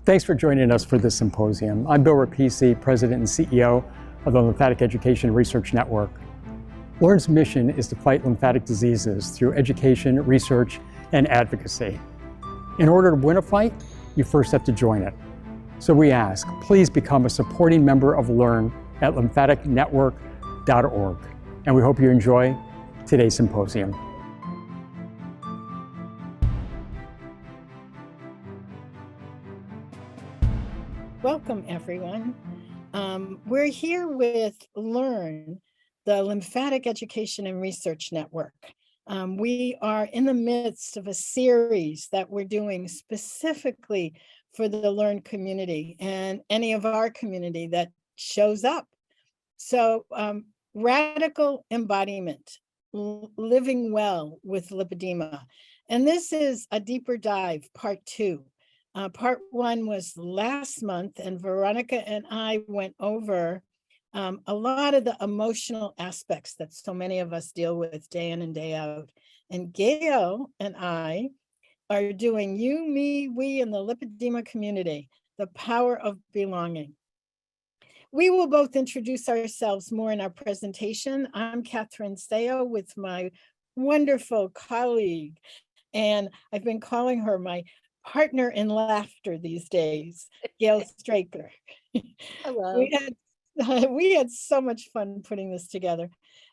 Thanks for joining us for this symposium. I'm Bill Rapisi, President and CEO of the Lymphatic Education Research Network. LE&RN's mission is to fight lymphatic diseases through education, research, and advocacy. In order to win a fight, you first have to join it. So we ask, please become a supporting member of LE&RN at lymphaticnetwork.org. And we hope you enjoy today's symposium. Welcome, everyone. We're here with LE&RN, the Lymphatic Education and Research Network. We are in the midst of a series that we're doing specifically for the LE&RN community and any of our community that shows up. So radical embodiment, living well with lipedema. And this is a deeper dive, part 2. Part 1 was last month, and Veronica and I went over a lot of the emotional aspects that so many of us deal with day in and day out. And Gail and I are doing You, Me, We in the lipedema community, the power of belonging. We will both introduce ourselves more in our presentation. I'm Catherine Sayo with my wonderful colleague, and I've been calling her my partner in laughter these days, Gail Straker. Hello. We had so much fun putting this together.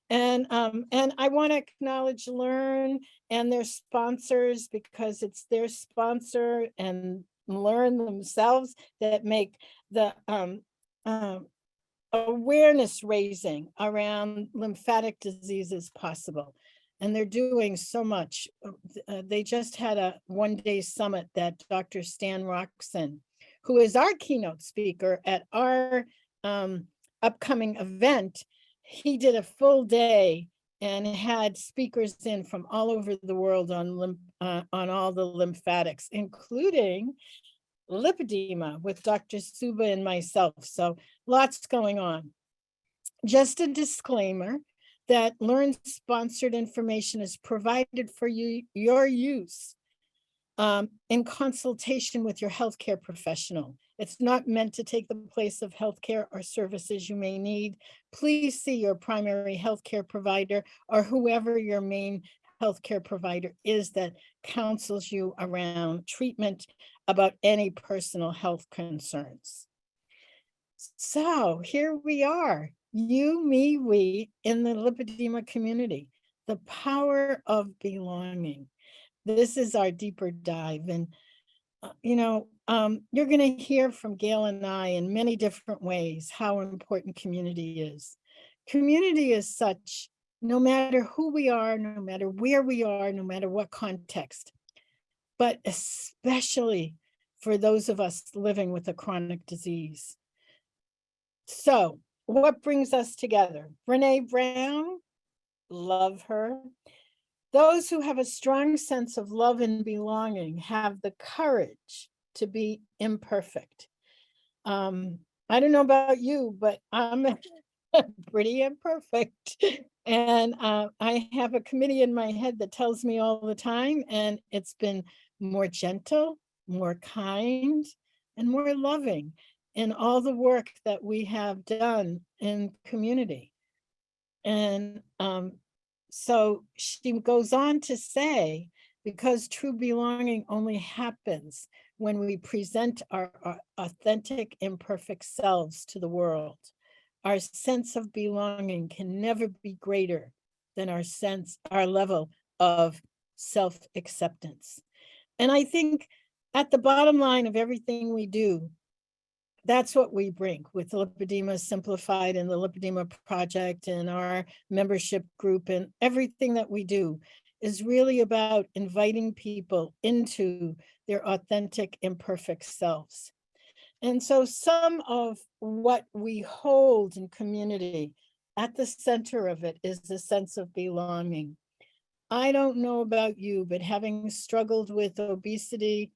And I want to acknowledge LE&RN and their sponsors, because it's their sponsor and LE&RN themselves that make the awareness raising around lymphatic diseases possible. And they're doing so much. They just had a one-day summit that Dr. Stan Roxon, who is our keynote speaker at our upcoming event, he did a full day and had speakers in from all over the world on all the lymphatics, including lipedema with Dr. Suba and myself. So lots going on. Just a disclaimer that LE&RN sponsored information is provided for your use in consultation with your healthcare professional. It's not meant to take the place of healthcare or services you may need. Please see your primary healthcare provider or whoever your main healthcare provider is that counsels you around treatment about any personal health concerns. So here we are. You, me, we in the lipedema community, the power of belonging. This is our deeper dive. And, you're going to hear from Gail and I in many different ways how important community is. Community is such, no matter who we are, no matter where we are, no matter what context, but especially for those of us living with a chronic disease. So, what brings us together? Brene Brown, love her. Those who have a strong sense of love and belonging have the courage to be imperfect. I don't know about you, but I'm pretty imperfect. And I have a committee in my head that tells me all the time, and it's been more gentle, more kind, and more loving in all the work that we have done in community. And so she goes on to say, because true belonging only happens when we present our authentic, imperfect selves to the world. Our sense of belonging can never be greater than our level of self-acceptance. And I think at the bottom line of everything we do, that's what we bring with Lipedema Simplified and the Lipedema Project and our membership group, and everything that we do is really about inviting people into their authentic, imperfect selves. And so some of what we hold in community, at the center of it is the sense of belonging. I don't know about you, but having struggled with obesity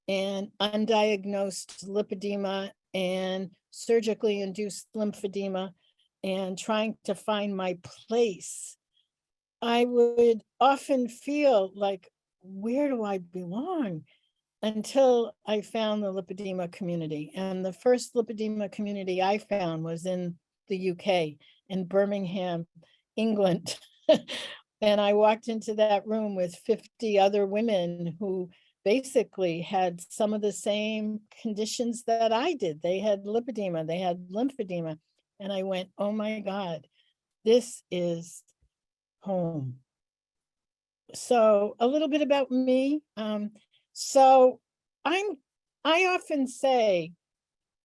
and undiagnosed lipedema and surgically induced lymphedema and trying to find my place, I would often feel like, where do I belong? until I found the lipedema community. And the first lipedema community I found was in the UK, in Birmingham, England. And I walked into that room with 50 other women who basically had some of the same conditions that I did. They had lipedema, they had lymphedema. And I went, oh my God, this is home. So a little bit about me. So I often say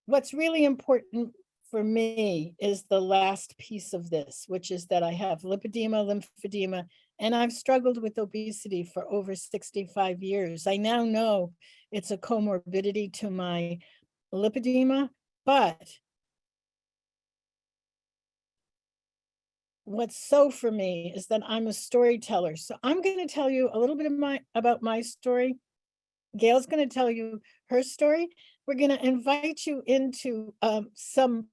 what's really important for me is the last piece of this, which is that I have lipedema, lymphedema, and I've struggled with obesity for over 65 years. I now know it's a comorbidity to my lipedema, but what's so for me is that I'm a storyteller. So I'm going to tell you a little bit about my story. Gail's going to tell you her story. We're going to invite you into some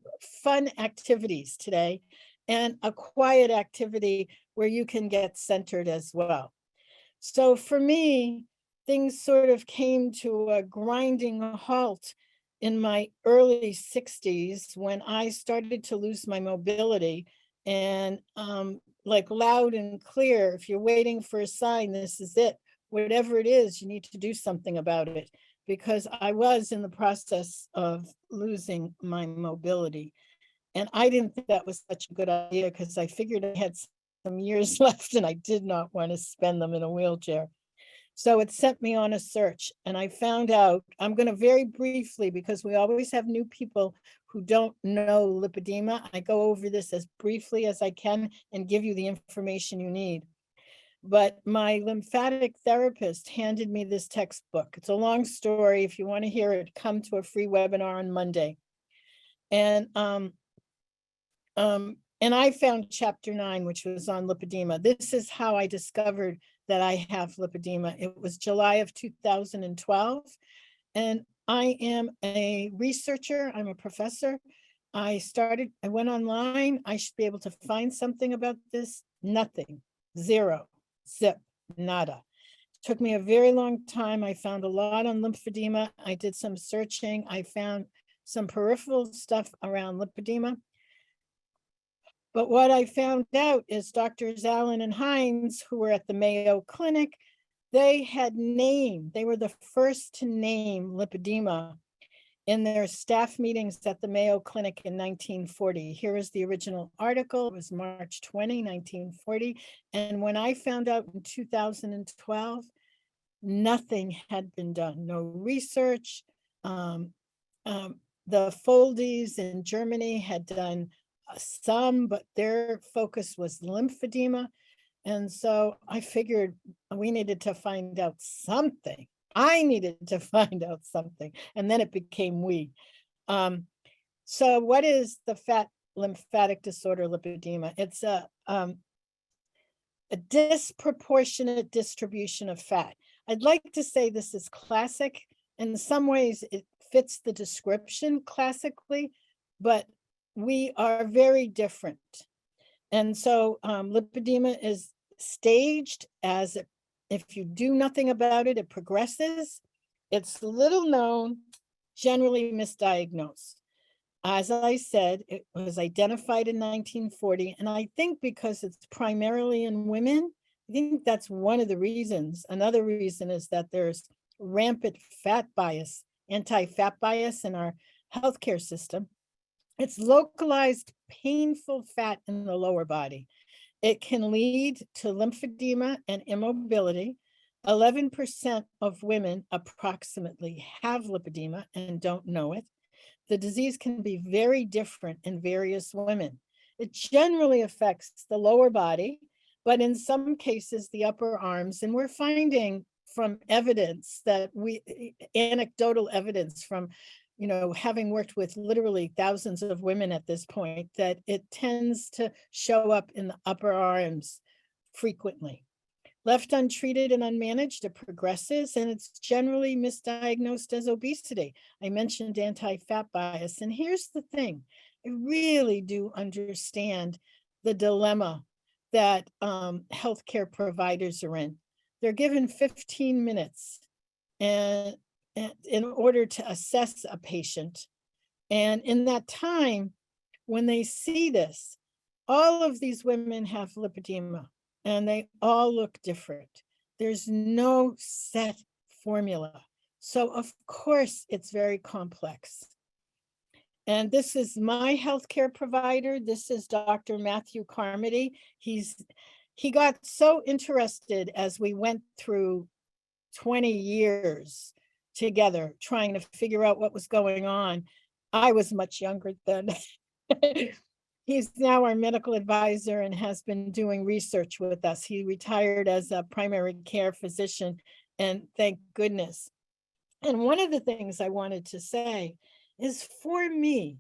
fun activities today and a quiet activity where you can get centered as well. So for me, things sort of came to a grinding halt in my early 60s when I started to lose my mobility. And like loud and clear, if you're waiting for a sign, this is it. Whatever it is, you need to do something about it, because I was in the process of losing my mobility. And I didn't think that was such a good idea because I figured I had some years left and I did not want to spend them in a wheelchair. So it sent me on a search, and I found out, I'm going to very briefly, because we always have new people who don't know lipedema. I go over this as briefly as I can and give you the information you need. But my lymphatic therapist handed me this textbook. It's a long story. If you want to hear it, come to a free webinar on Monday. And I found chapter 9, which was on lipedema. This is how I discovered that I have lipedema. It was July of 2012. And I am a researcher. I'm a professor. I went online. I should be able to find something about this. Nothing. Zero. Zip. Nada. It took me a very long time. I found a lot on lymphedema. I did some searching. I found some peripheral stuff around lipedema. But what I found out is Drs. Allen and Hines, who were at the Mayo Clinic, they were the first to name lipedema in their staff meetings at the Mayo Clinic in 1940. Here is the original article. It was March 20, 1940. And when I found out in 2012, nothing had been done, no research. The Foldies in Germany had done some, but their focus was lymphedema. And so I figured we needed to find out something. I needed to find out something. And then it became we. So what is the fat lymphatic disorder lipedema? It's a disproportionate distribution of fat. I'd like to say this is classic. In some ways, it fits the description classically, but we are very different. And so lipedema is staged as if you do nothing about it, it progresses. It's little known, generally misdiagnosed. As I said, it was identified in 1940, and I think because it's primarily in women, I think that's one of the reasons. Another reason is that there's rampant fat bias, anti-fat bias in our healthcare system. It's localized, painful fat in the lower body. It can lead to lymphedema and immobility. 11% of women approximately have lipedema and don't know it. The disease can be very different in various women. It generally affects the lower body, but in some cases, the upper arms. And we're finding from evidence that anecdotal evidence from having worked with literally thousands of women at this point, that it tends to show up in the upper arms frequently. Left untreated and unmanaged, it progresses, and it's generally misdiagnosed as obesity. I mentioned anti-fat bias, and here's the thing. I really do understand the dilemma that healthcare providers are in. They're given 15 minutes and in order to assess a patient. And in that time, when they see this, all of these women have lipedema and they all look different. There's no set formula. So of course it's very complex. And this is my healthcare provider. This is Dr. Matthew Carmody. He got so interested as we went through 20 years together trying to figure out what was going on. I was much younger then. He's now our medical advisor and has been doing research with us. He retired as a primary care physician, and thank goodness. And one of the things I wanted to say is, for me,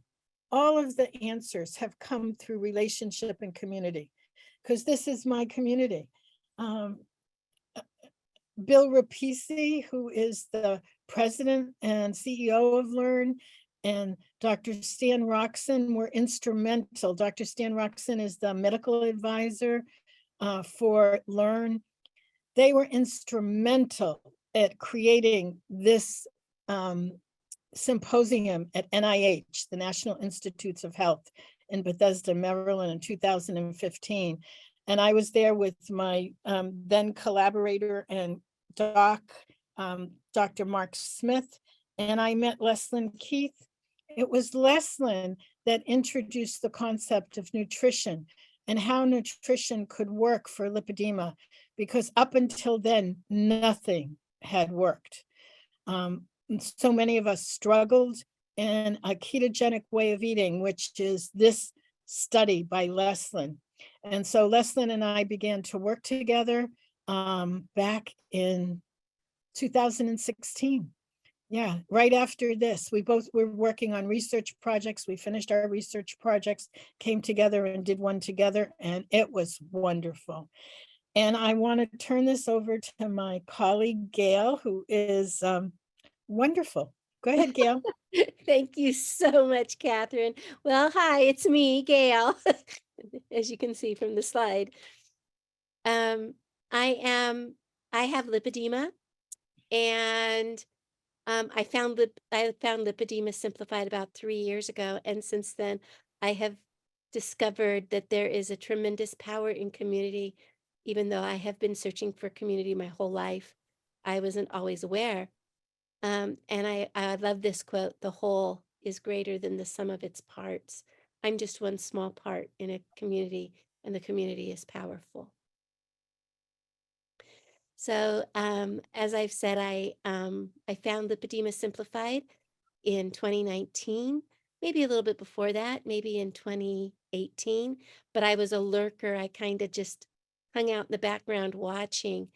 all of the answers have come through relationship and community, because this is my community. Bill Rapisi, who is the president and CEO of LE&RN, and Dr. Stan Roxon were instrumental. Dr. Stan Roxon is the medical advisor for LE&RN. They were instrumental at creating this symposium at NIH, the National Institutes of Health in Bethesda, Maryland in 2015. And I was there with my then collaborator and doc, Dr. Mark Smith, and I met Leslyn Keith. It was Leslyn that introduced the concept of nutrition and how nutrition could work for lipedema, because up until then, nothing had worked. So many of us struggled in a ketogenic way of eating, which is this study by Leslyn. And so Leslyn and I began to work together back in 2016. Yeah, right after this, we both were working on research projects. We finished our research projects, came together and did one together, and it was wonderful. And I want to turn this over to my colleague, Gail, who is wonderful. Go ahead, Gail. Thank you so much, Catherine. Well, hi, it's me, Gail, as you can see from the slide. I have lipedema, and I found Lipedema Simplified about 3 years ago, and since then I have discovered that there is a tremendous power in community. Even though I have been searching for community my whole life, I wasn't always aware. And I love this quote: "The whole is greater than the sum of its parts." I'm just one small part in a community, and the community is powerful. So as I've said, I found Lipedema Simplified in 2019, maybe a little bit before that, maybe in 2018, but I was a lurker. I kind of just hung out in the background watching.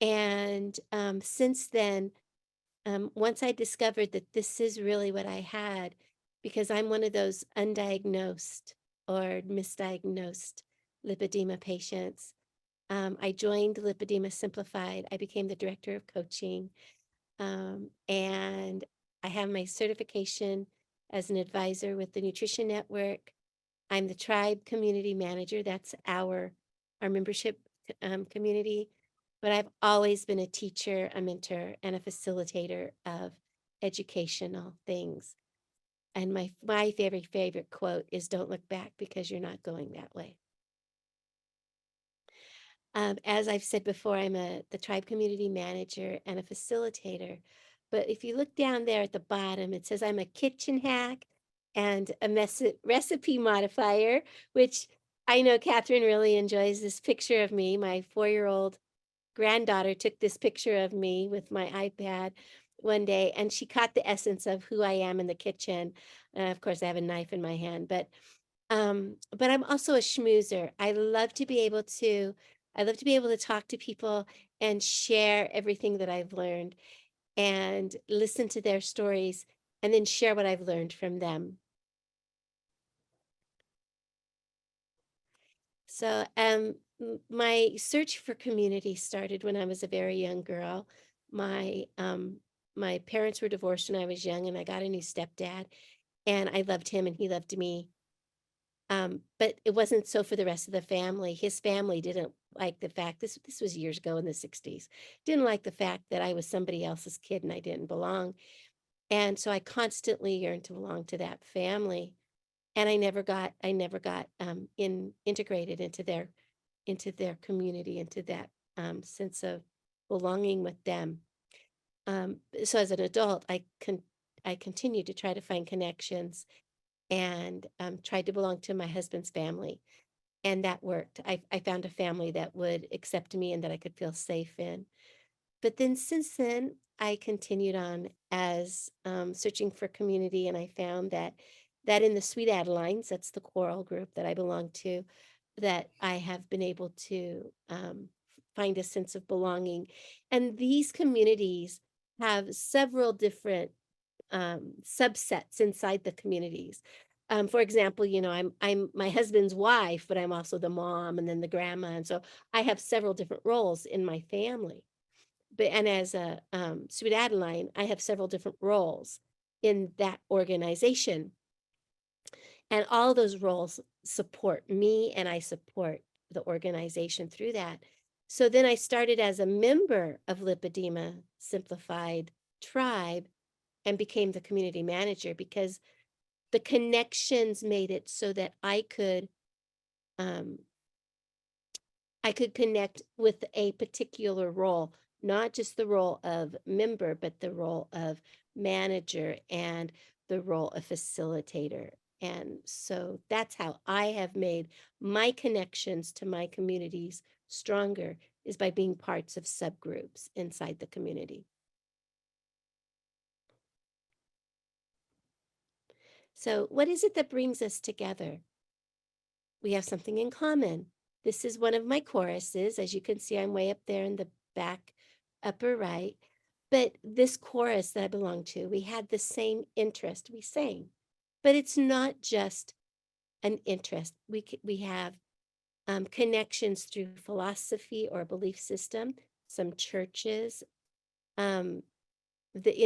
And since then, once I discovered that this is really what I had, because I'm one of those undiagnosed or misdiagnosed lipedema patients, I joined Lipedema Simplified. I became the director of coaching, and I have my certification as an advisor with the Nutrition Network. I'm the tribe community manager. That's our membership community. But I've always been a teacher, a mentor, and a facilitator of educational things. And my very favorite quote is, "Don't look back, because you're not going that way." As I've said before, I'm the tribe community manager and a facilitator. But if you look down there at the bottom, it says I'm a kitchen hack and a recipe modifier, which I know Catherine really enjoys this picture of me. My 4-year-old granddaughter took this picture of me with my iPad one day, and she caught the essence of who I am in the kitchen. Of course, I have a knife in my hand, but I'm also a schmoozer. I love to be able to talk to people and share everything that I've learned and listen to their stories and then share what I've learned from them. So my search for community started when I was a very young girl. My parents were divorced when I was young, and I got a new stepdad, and I loved him and he loved me. But it wasn't so for the rest of the family. His family didn't like the fact, this was years ago in the 60s, didn't like the fact that I was somebody else's kid and I didn't belong. And so I constantly yearned to belong to that family. And I never got integrated into their community, into that sense of belonging with them. So as an adult, I continued to try to find connections and tried to belong to my husband's family. And that worked. I found a family that would accept me and that I could feel safe in. But then since then, I continued on as searching for community, and I found that in the Sweet Adelines, that's the choral group that I belong to, that I have been able to find a sense of belonging. And these communities have several different subsets inside the communities. For example, I'm my husband's wife, but I'm also the mom and then the grandma. And so I have several different roles in my family. And as a Sweet Adeline, I have several different roles in that organization. And all those roles support me and I support the organization through that. So then I started as a member of Lipedema Simplified Tribe and became the community manager, because the connections made it so that I could connect with a particular role, not just the role of member, but the role of manager and the role of facilitator. And so that's how I have made my connections to my communities stronger, is by being parts of subgroups inside the community. So what is it that brings us together? We have something in common. This is one of my choruses. As you can see, I'm way up there in the back upper right. But this chorus that I belong to, we had the same interest. We sang. But it's not just an interest. We have connections through philosophy or belief system, some churches. In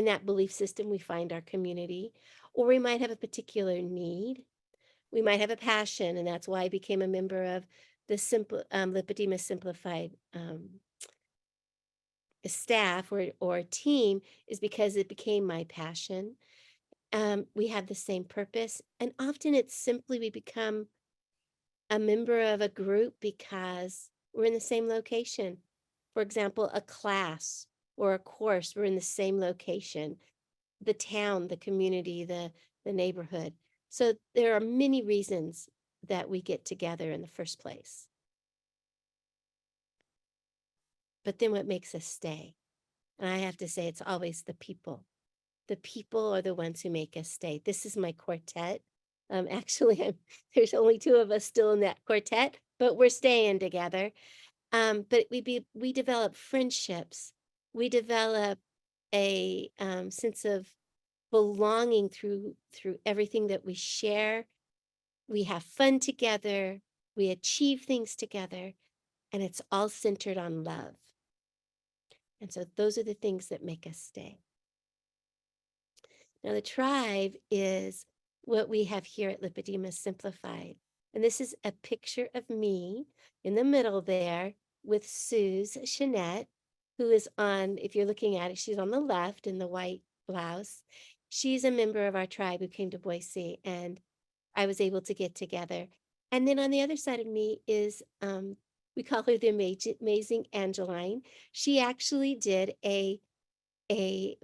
that belief system, we find our community. Or we might have a particular need. We might have a passion, and that's why I became a member of the Lipedema Simplified staff or team, is because it became my passion. We have the same purpose, and often it's simply we become a member of a group because we're in the same location. For example, a class or a course, we're in the same location, the town, the community, the neighborhood. So there are many reasons that we get together in the first place. But then what makes us stay? And I have to say, it's always the people. The people are the ones who make us stay. This is my quartet. Actually, there's only two of us still in that quartet, but we're staying together. But we develop friendships. We develop a sense of belonging through everything that we share. We have fun together. We achieve things together, and it's all centered on love. And so those are the things that make us stay. Now, the tribe is what we have here at Lipedema Simplified. And this is a picture of me in the middle there with Suze Jeanette, who is on, if you're looking at it, she's on the left in the white blouse. She's a member of our tribe who came to Boise, and I was able to get together. And then on the other side of me is, we call her the amazing Angeline. She actually did a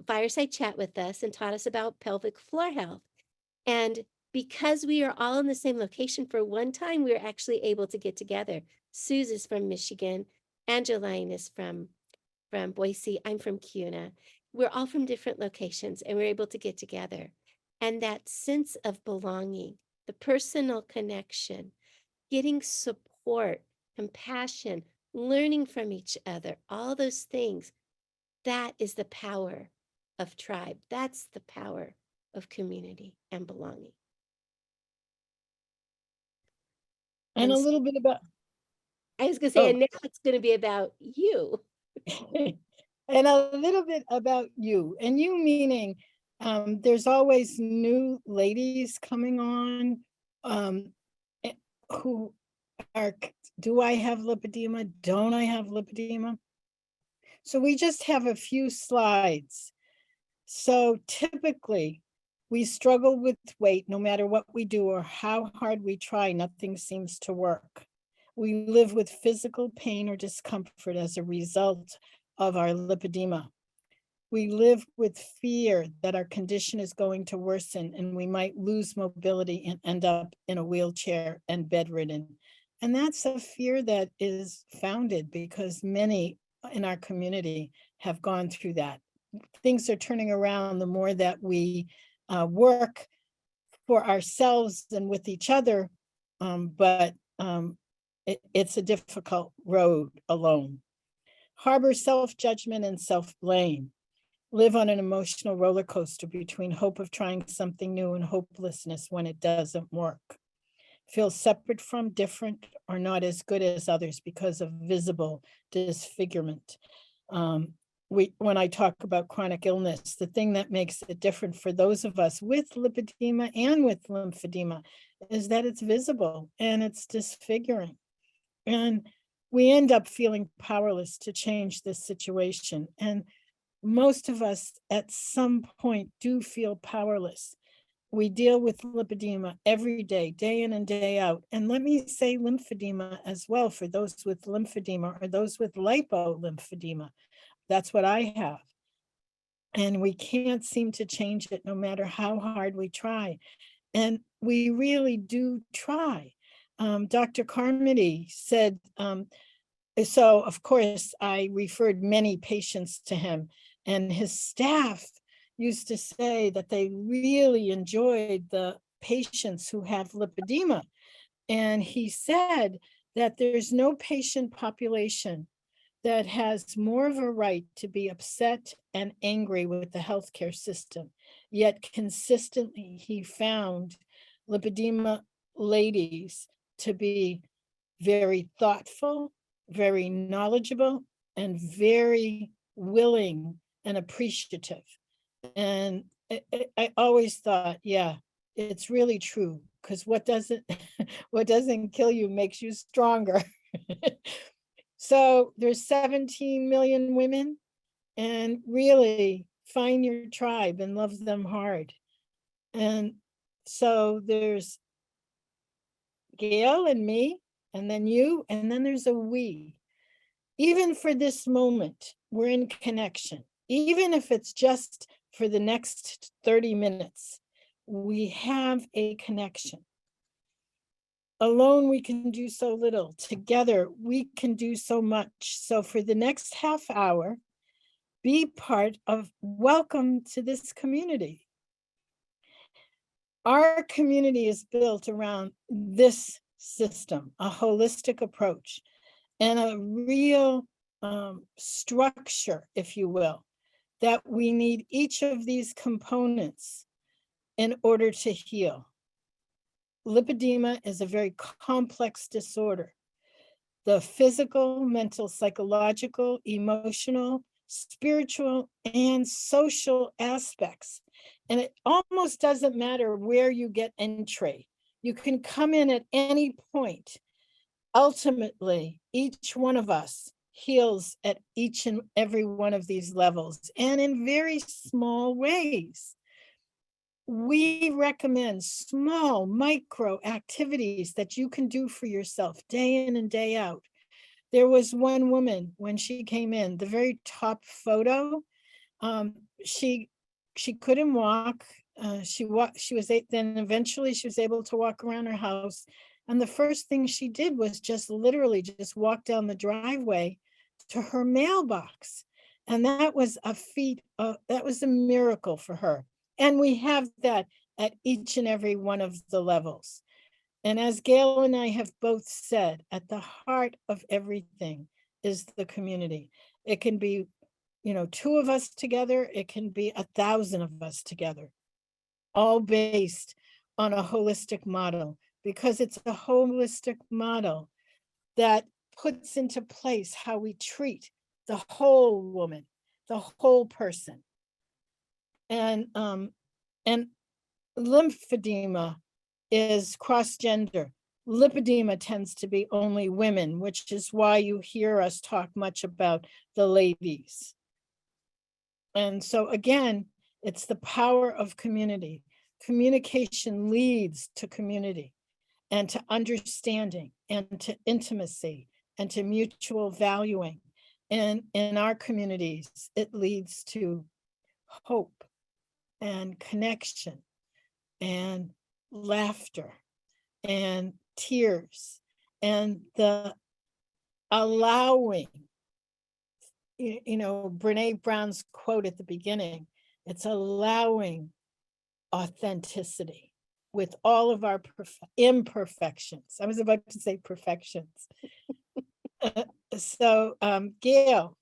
fireside chat with us and taught us about pelvic floor health. And because we are all in the same location for one time, we were actually able to get together. Suze is from Michigan. Angeline is from Boise. I'm from Kuna. We're all from different locations, and we're able to get together. And that sense of belonging, the personal connection, getting support, compassion, learning from each other, all those things, that is the power of tribe. That's the power of community and belonging. And a little bit about, I was going to say, and now it's going to be about you. and a little bit about you. And you meaning there's always new ladies coming on. who are, do I have lipedema? Don't I have lipedema? So we just have a few slides. So typically, we struggle with weight no matter what we do or how hard we try, nothing seems to work. We live with physical pain or discomfort as a result of our lipedema. We live with fear that our condition is going to worsen and we might lose mobility and end up in a wheelchair and bedridden. And that's a fear that is founded because many in our community have gone through that. Things are turning around the more that we work for ourselves and with each other, but it's a difficult road alone. Harbor self-judgment and self-blame. Live on an emotional roller coaster between hope of trying something new and hopelessness when it doesn't work. Feel separate from, different, or not as good as others because of visible disfigurement. When I talk about chronic illness, the thing that makes it different for those of us with lipedema and with lymphedema is that it's visible and it's disfiguring. And we end up feeling powerless to change this situation. And most of us at some point do feel powerless. We deal with lipedema every day, day in and day out. And let me say lymphedema as well for those with lymphedema or those with lipolymphedema. That's what I have. And we can't seem to change it no matter how hard we try. And we really do try. Dr. Carmody said, so of course I referred many patients to him, and his staff used to say that they really enjoyed the patients who have lipedema. And he said that there's no patient population that has more of a right to be upset and angry with the healthcare system. Yet consistently, he found lipedema ladies to be very thoughtful, very knowledgeable, and very willing and appreciative. And I always thought, yeah, it's really true, because what doesn't kill you makes you stronger. So there's 17 million women, and really find your tribe and love them hard. And so there's Gail and me, and then you, and then there's a we. Even for this moment, we're in connection. Even if it's just for the next 30 minutes, we have a connection. Alone, we can do so little. Together, we can do so much. So for the next half hour, be part of, welcome to this community. Our community is built around this system, a holistic approach, and a real structure, if you will, that we need each of these components in order to heal. Lipedema is a very complex disorder. The physical, mental, psychological, emotional, spiritual, and social aspects. And it almost doesn't matter where you get entry. You can come in at any point. Ultimately, each one of us heals at each and every one of these levels, and in very small ways. We recommend small micro activities that you can do for yourself day in and day out. There was one woman when she came in, the very top photo, she couldn't walk. Then eventually she was able to walk around her house. And the first thing she did was just literally just walk down the driveway to her mailbox. And that was a feat, that was a miracle for her. And we have that at each and every one of the levels. And as Gail and I have both said, at the heart of everything is the community. It can be, 2 of us together. It can be 1,000 of us together, all based on a holistic model, because it's a holistic model that puts into place how we treat the whole woman, the whole person. And lymphedema is cross-gender. Lipedema tends to be only women, which is why you hear us talk much about the ladies. And so again, it's the power of community. Communication leads to community and to understanding and to intimacy and to mutual valuing. And in our communities, it leads to hope and connection and laughter and tears and the allowing, you know, Brene Brown's quote at the beginning, it's allowing authenticity with all of our imperfections. I was about to say perfections. So Gail.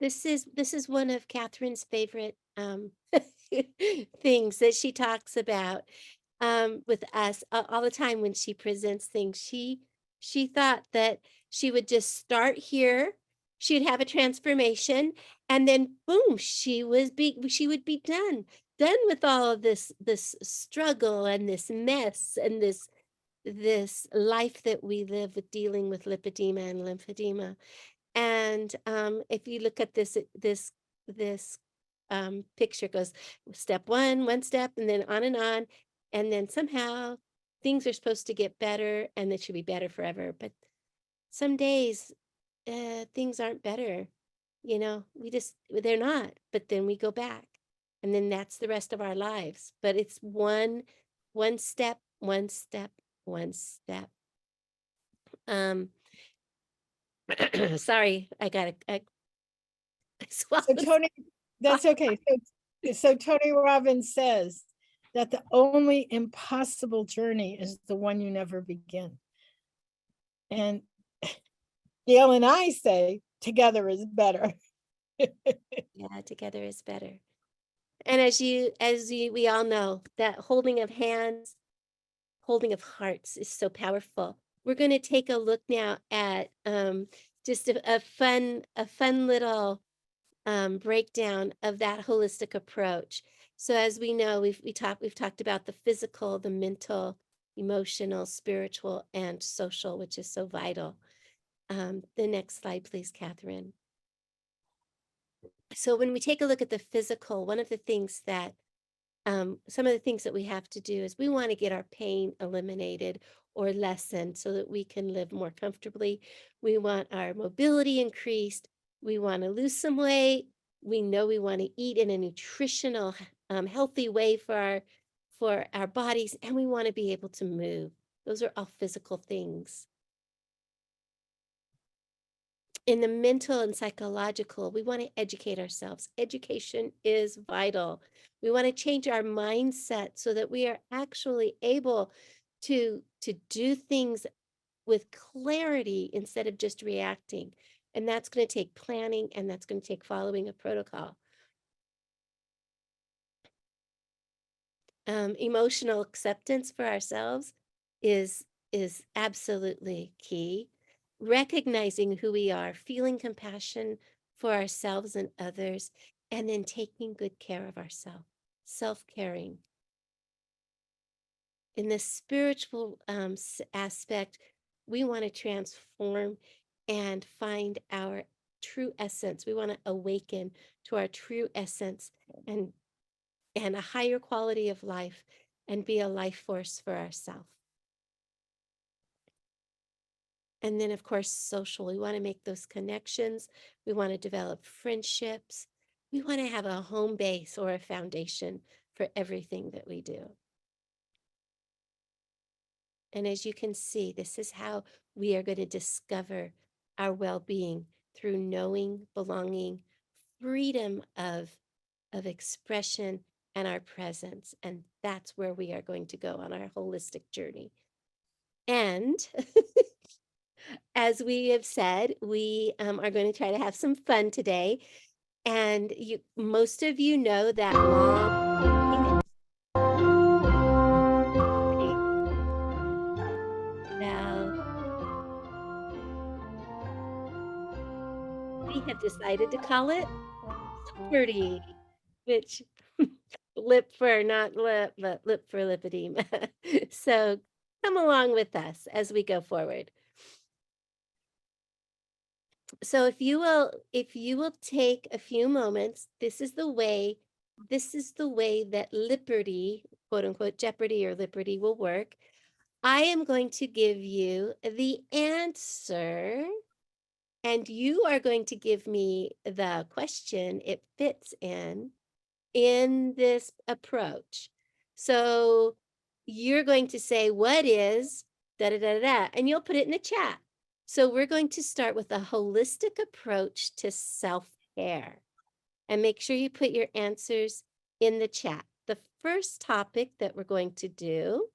This is one of Catherine's favorite things that she talks about with us all the time when she presents things. She thought that she would just start here, she'd have a transformation, and then boom, she would be done with all of this struggle and this mess and this life that we live with, dealing with lipedema and lymphedema. And if you look at this picture, goes step one step, and then on, and then somehow things are supposed to get better, and it should be better forever. But some days things aren't better, you know, they're not, but then we go back, and then that's the rest of our lives. But it's one step. Sorry, I So swallowed. Tony, that's okay. So Tony Robbins says that the only impossible journey is the one you never begin. And Gail and I say together is better. Yeah, together is better. And as we all know, that holding of hands, holding of hearts is so powerful. We're going to take a look now at just a fun little breakdown of that holistic approach. So as we know, we've talked about the physical, the mental, emotional, spiritual, and social, which is so vital. The next slide, please, Catherine. So when we take a look at the physical, one of the things that some of the things that we have to do is we want to get our pain eliminated or lessened so that we can live more comfortably. We want our mobility increased. We want to lose some weight. We know we want to eat in a nutritional, healthy way for our bodies, and we want to be able to move. Those are all physical things. In the mental and psychological, we want to educate ourselves. Education is vital. We want to change our mindset so that we are actually able to do things with clarity instead of just reacting. And that's going to take planning, and that's going to take following a protocol. Emotional acceptance for ourselves is absolutely key. Recognizing who we are, feeling compassion for ourselves and others, and then taking good care of ourselves, self-caring. In the spiritual aspect, we want to transform and find our true essence. We want to awaken to our true essence and a higher quality of life, and be a life force for ourselves. And then, of course, social. We want to make those connections. We want to develop friendships. We want to have a home base or a foundation for everything that we do. And as you can see, this is how we are going to discover our well-being, through knowing, belonging, freedom of expression, and our presence. And that's where we are going to go on our holistic journey. And as we have said, we are going to try to have some fun today. And most of you know that long. We have decided to call it Liberty, which lip for not lip, but lip for lipedema. So come along with us as we go forward. So if you will take a few moments, this is the way that Jeopardy, quote unquote, Jeopardy or Jeopardy will work. I am going to give you the answer, and you are going to give me the question it fits in this approach. So you're going to say, what is da da da da, and you'll put it in the chat. So we're going to start with a holistic approach to self-care, and make sure you put your answers in the chat. The first topic that we're going to do.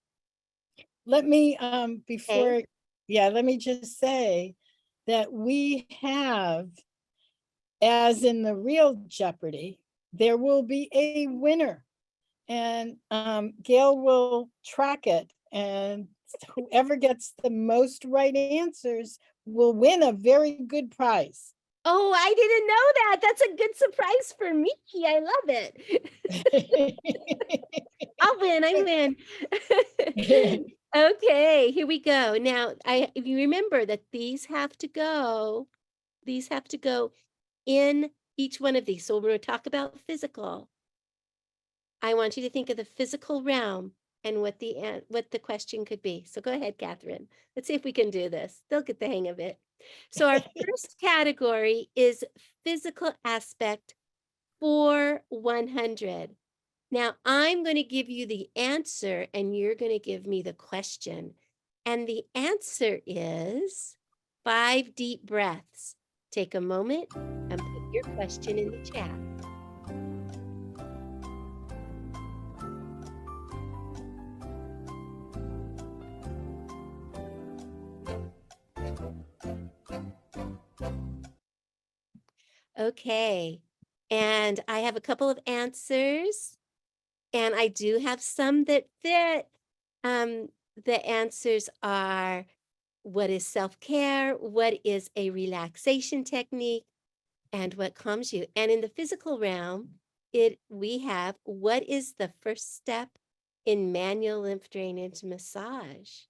Let me, before, Okay. yeah, let me just say that we have, as in the real Jeopardy, there will be a winner. And Gail will track it, and whoever gets the most right answers will win a very good prize. Oh, I didn't know that. That's a good surprise for me. I love it. I'll win. I win. Okay, here we go. Now, if you remember that these have to go in each one of these. So we're going to talk about physical. I want you to think of the physical realm and what the question could be. So go ahead, Catherine. Let's see if we can do this. They'll get the hang of it. So our first category is physical aspect for 100. Now I'm going to give you the answer and you're going to give me the question. And the answer is 5 deep breaths. Take a moment and put your question in the chat. Okay, and I have a couple of answers, and I do have some that fit. The answers are, what is self-care? What is a relaxation technique? And what calms you? And in the physical realm, we have, what is the first step in manual lymph drainage massage?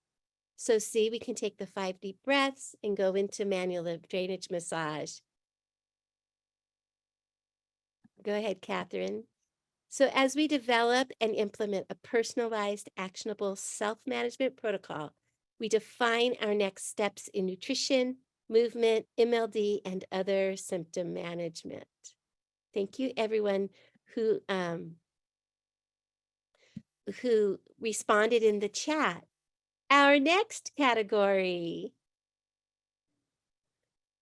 So see, we can take the 5 deep breaths and go into manual lymph drainage massage. Go ahead, Catherine. So as we develop and implement a personalized, actionable self-management protocol, we define our next steps in nutrition, movement, MLD, and other symptom management. Thank you, everyone who responded in the chat. Our next category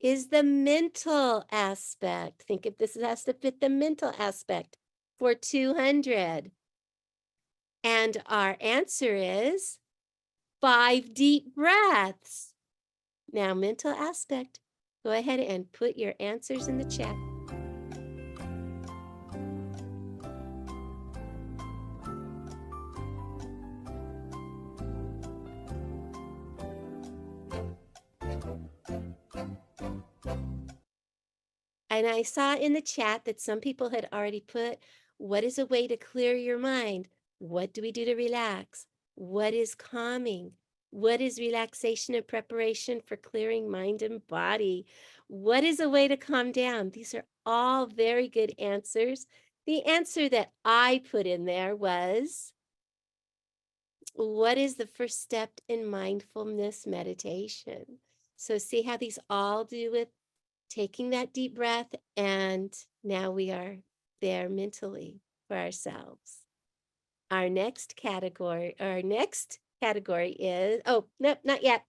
is the mental aspect. Think if this has to fit the mental aspect for 200. And our answer is 5 deep breaths. Now, mental aspect, go ahead and put your answers in the chat. And I saw in the chat that some people had already put, what is a way to clear your mind? What do we do to relax? What is calming? What is relaxation and preparation for clearing mind and body? What is a way to calm down? These are all very good answers. The answer that I put in there was, what is the first step in mindfulness meditation? So see how these all do with taking that deep breath, and now we are there mentally for ourselves. Our next category is, oh, nope, not yet.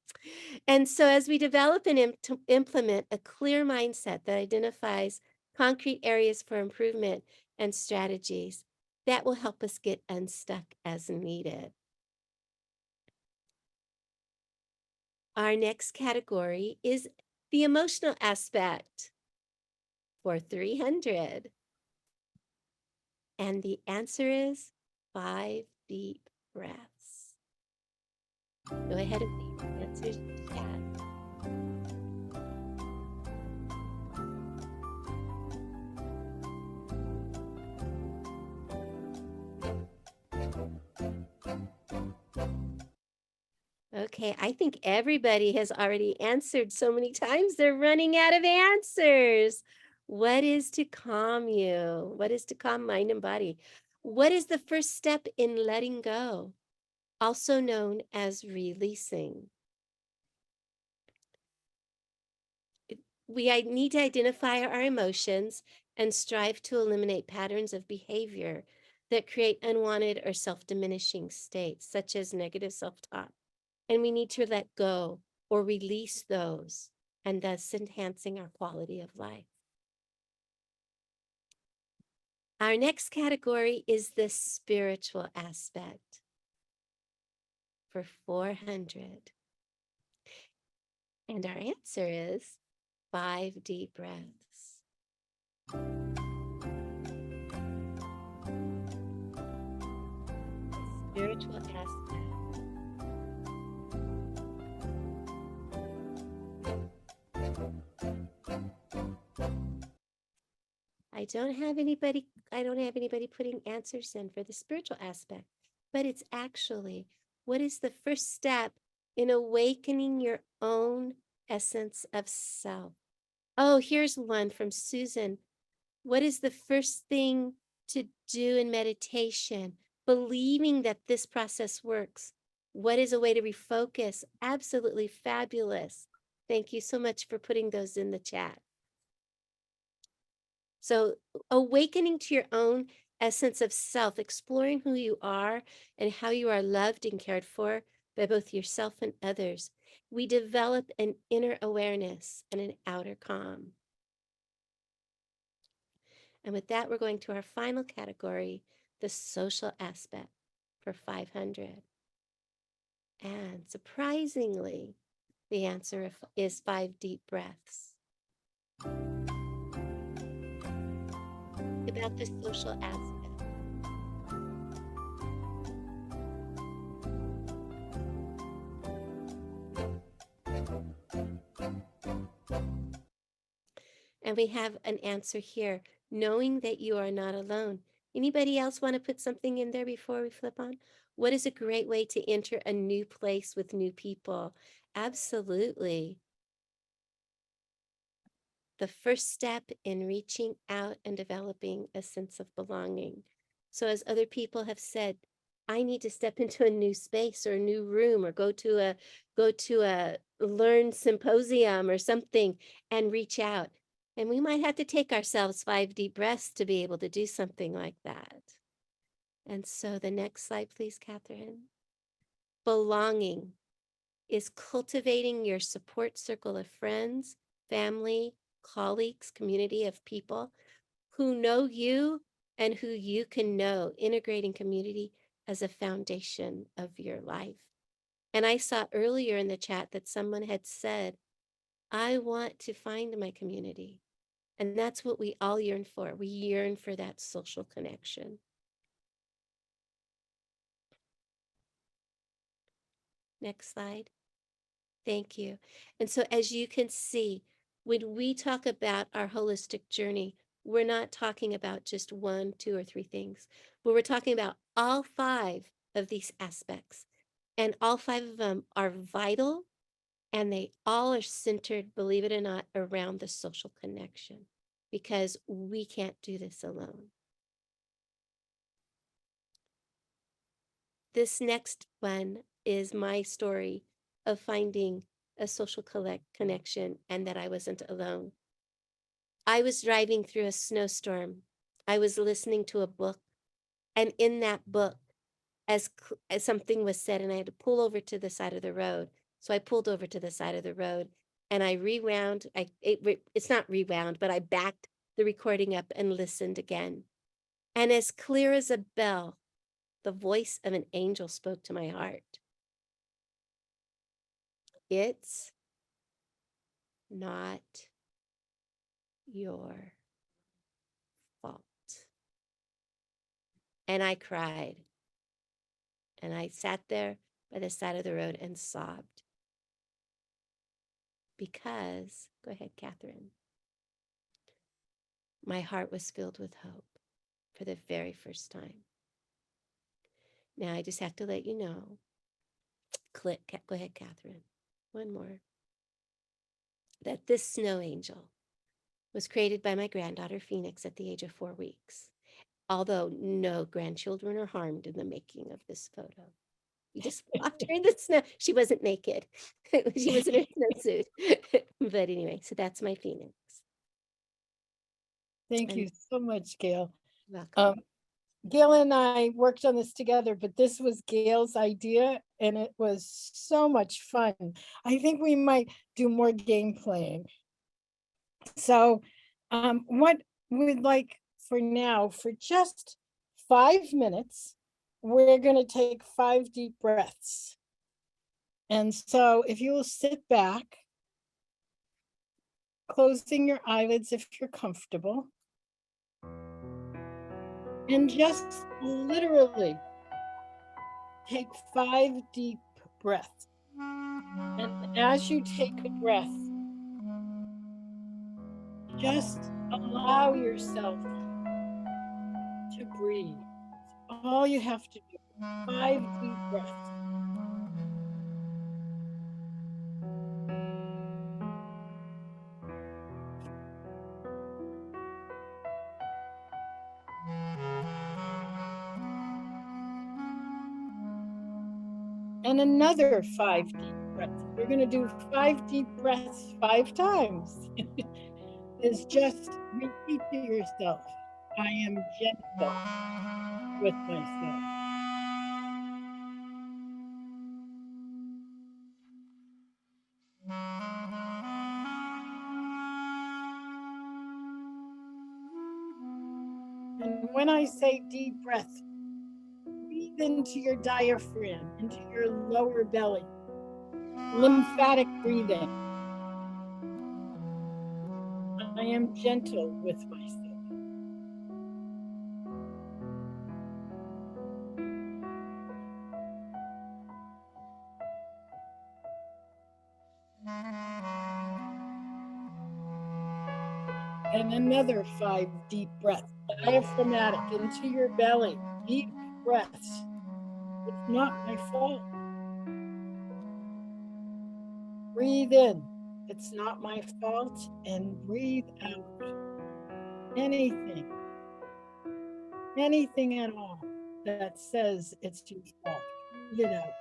And so as we develop and implement a clear mindset that identifies concrete areas for improvement and strategies, that will help us get unstuck as needed. Our next category is the emotional aspect for 300. And the answer is 5 deep breaths. Go ahead and put your answers in the chat. Okay, I think everybody has already answered so many times they're running out of answers. What is to calm you? What is to calm mind and body? What is the first step in letting go? Also known as releasing. We need to identify our emotions and strive to eliminate patterns of behavior that create unwanted or self-diminishing states, such as negative self-talk. And we need to let go or release those, and thus enhancing our quality of life. Our next category is the spiritual aspect for 400. And our answer is 5 deep breaths. Spiritual aspect. I don't have anybody putting answers in for the spiritual aspect, but it's actually, what is the first step in awakening your own essence of self? Oh, here's one from Susan. What is the first thing to do in meditation? Believing that this process works. What is a way to refocus? Absolutely fabulous. Thank you so much for putting those in the chat. So awakening to your own essence of self, exploring who you are and how you are loved and cared for by both yourself and others. We develop an inner awareness and an outer calm. And with that, we're going to our final category, the social aspect for 500. And surprisingly, the answer is 5 deep breaths. About the social aspect. And we have an answer here, knowing that you are not alone. Anybody else want to put something in there before we flip on? What is a great way to enter a new place with new people? Absolutely. The first step in reaching out and developing a sense of belonging. So as other people have said, I need to step into a new space or a new room or go to a LE&RN symposium or something and reach out. And we might have to take ourselves 5 deep breaths to be able to do something like that. And so the next slide, please, Catherine. Belonging is cultivating your support circle of friends, family, colleagues, community of people who know you and who you can know, integrating community as a foundation of your life. And I saw earlier in the chat that someone had said, I want to find my community. And that's what we all yearn for. We yearn for that social connection. Next slide. Thank you. And so as you can see, when we talk about our holistic journey, we're not talking about just 1, 2, or 3 things, but we're talking about all 5 of these aspects. And all 5 of them are vital, and they all are centered, believe it or not, around the social connection, because we can't do this alone. This next one is my story of finding a social connection and that I wasn't alone. I was driving through a snowstorm. I was listening to a book, and in that book, as something was said, and I had to pull over to the side of the road. So I pulled over to the side of the road and I rewound. It's not rewound, but I backed the recording up and listened again. And as clear as a bell, the voice of an angel spoke to my heart. It's not your fault. And I cried. And I sat there by the side of the road and sobbed. Because, go ahead, Catherine. My heart was filled with hope for the very first time. Now, I just have to let you know, click. Go ahead, Catherine. One more. That this snow angel was created by my granddaughter Phoenix at the age of 4 weeks, although no grandchildren are harmed in the making of this photo. You just watched her in the snow. She wasn't naked. She was in her snowsuit. But anyway, so that's my Phoenix. Thank you so much, Gail. Welcome. Gail and I worked on this together, but this was Gail's idea and it was so much fun. I think we might do more game playing. So what we'd like for now, for just 5 minutes, we're going to take 5 deep breaths. And so if you will sit back, closing your eyelids if you're comfortable, and just literally take 5 deep breaths. And as you take a breath, just allow yourself to breathe. All you have to do, 5 deep breaths. And another 5 deep breaths. We're going to do 5 deep breaths 5 times. Is just repeat to yourself, I am gentle with myself. And when I say deep breath, breathe into your diaphragm, into your lower belly. Lymphatic breathing. I am gentle with myself. And another 5 deep breaths, diaphragmatic, into your belly, deep breaths. It's not my fault. Breathe in, it's not my fault, and breathe out. Anything at all that says it's your fault, breathe it out.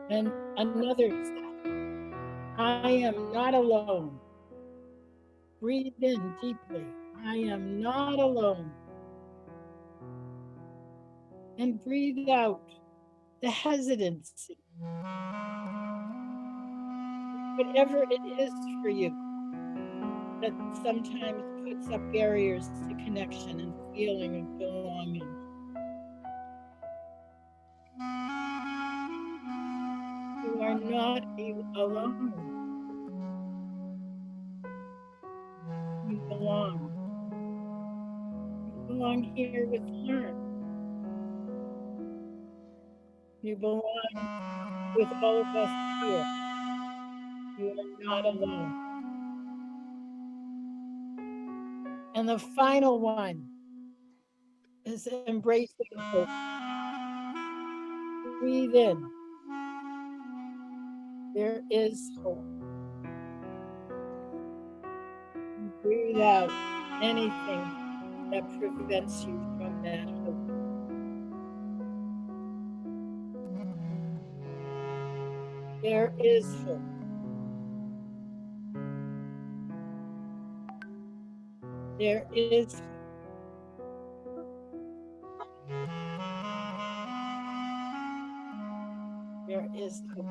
And another step. I am not alone. Breathe in deeply. I am not alone. And breathe out the hesitancy. Whatever it is for you that sometimes puts up barriers to connection and feeling of belonging. You are not alone. You belong. You belong here with LE&RN. You belong with all of us here. You are not alone. And the final one is embracing hope. Breathe in. There is hope. And breathe out anything that prevents you from that hope. There is hope. There is hope. There is hope.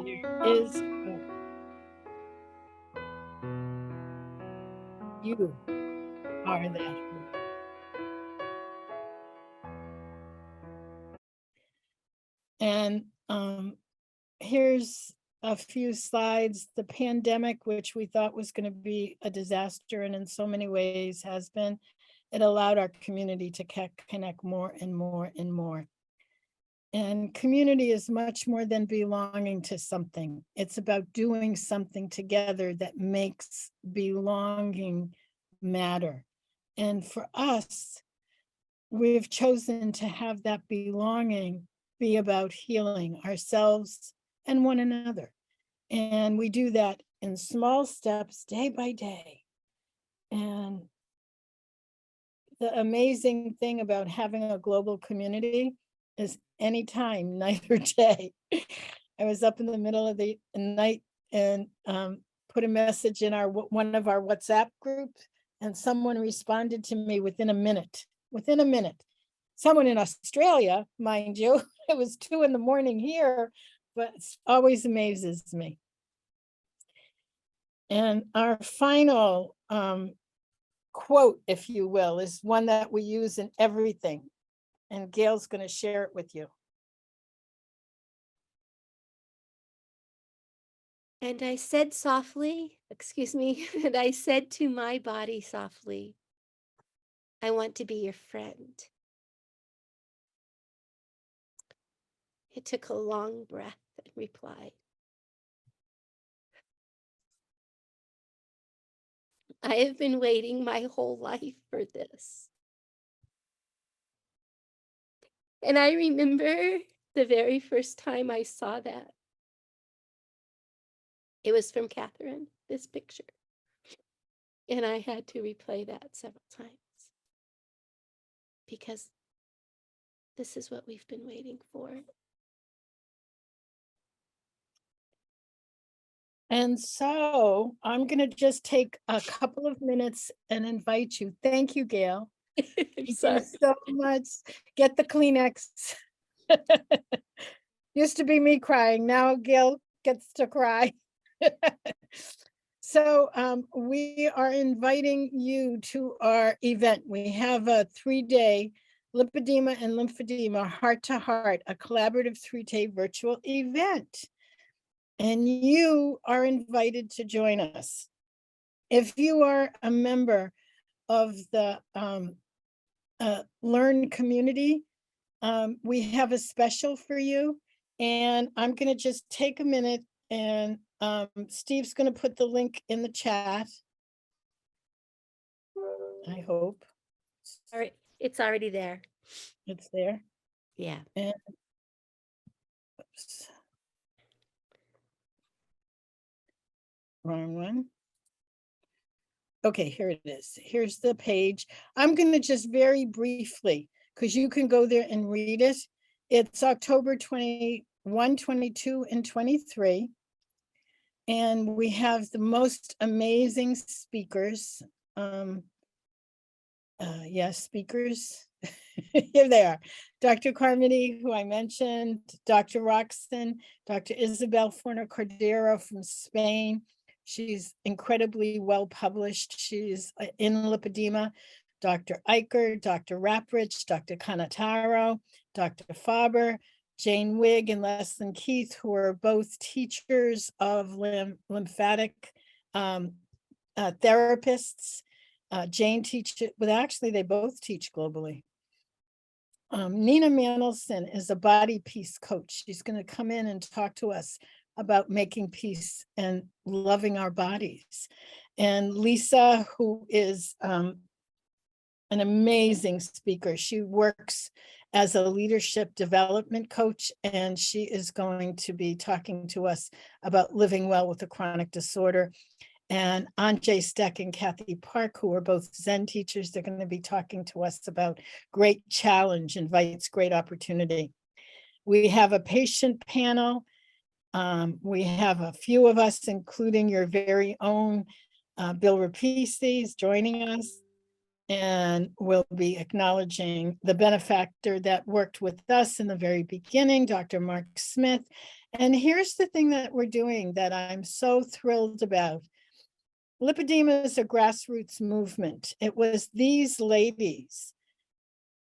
There is hope. You are that hope. And here's a few slides. The pandemic, which we thought was going to be a disaster and in so many ways has been, it allowed our community to connect more and more and more. And community is much more than belonging to something. It's about doing something together that makes belonging matter. And for us, we've chosen to have that belonging be about healing ourselves and one another. And we do that in small steps, day by day. And the amazing thing about having a global community is anytime, night or day. I was up in the middle of the night and put a message in one of our WhatsApp groups, and someone responded to me within a minute. Within a minute. Someone in Australia, mind you, it was 2 a.m. here, but it always amazes me. And our final quote, if you will, is one that we use in everything. And Gail's going to share it with you. And I said softly, excuse me, and I said to my body softly, I want to be your friend. It took a long breath and replied, I have been waiting my whole life for this. And I remember the very first time I saw that. It was from Catherine, this picture. And I had to replay that several times because this is what we've been waiting for. And so I'm going to just take a couple of minutes and invite you. Thank you, Gail. Thank you so much. Get the Kleenex. Used to be me crying. Now Gail gets to cry. So we are inviting you to our event. We have a 3-day Lipedema and Lymphedema Heart to Heart, a collaborative 3-day virtual event. And you are invited to join us. If you are a member of the LE&RN community, we have a special for you. And I'm going to just take a minute and Steve's going to put the link in the chat. I hope. All right, it's already there. It's there. Yeah. And oops. Wrong one. Okay, here it is. Here's the page. I'm going to just very briefly, because you can go there and read it. It's October 21, 22, and 23. And we have the most amazing speakers. Yes, speakers. Here they are. Dr. Carmody, who I mentioned, Dr. Roxton, Dr. Isabel Forner-Cordero from Spain. She's incredibly well published. She's in lipedema. Dr. Eicher, Dr. Raprich, Dr. Canataro, Dr. Faber, Jane Wigg, and Leslie Keith, who are both teachers of lymphatic therapists. Jane teaches, but actually they both teach globally. Nina Mandelson is a body peace coach. She's going to come in and talk to us about making peace and loving our bodies. And Lisa, who is an amazing speaker. She works as a leadership development coach, and she is going to be talking to us about living well with a chronic disorder. And Anjay Steck and Kathy Park, who are both Zen teachers, they're going to be talking to us about great challenge invites great opportunity. We have a patient panel. We have a few of us, including your very own Bill Rapices, joining us. And we'll be acknowledging the benefactor that worked with us in the very beginning, Dr. Mark Smith. And here's the thing that we're doing that I'm so thrilled about. Lipedema is a grassroots movement. It was these ladies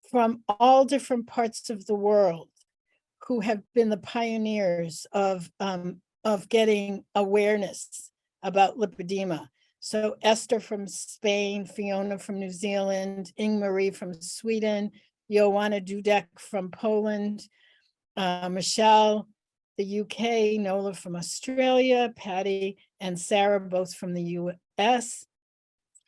from all different parts of the world who have been the pioneers of getting awareness about lipedema. So Esther from Spain, Fiona from New Zealand, Ing-Marie from Sweden, Joanna Dudek from Poland, Michelle, the UK, Nola from Australia, Patty and Sarah, both from the US,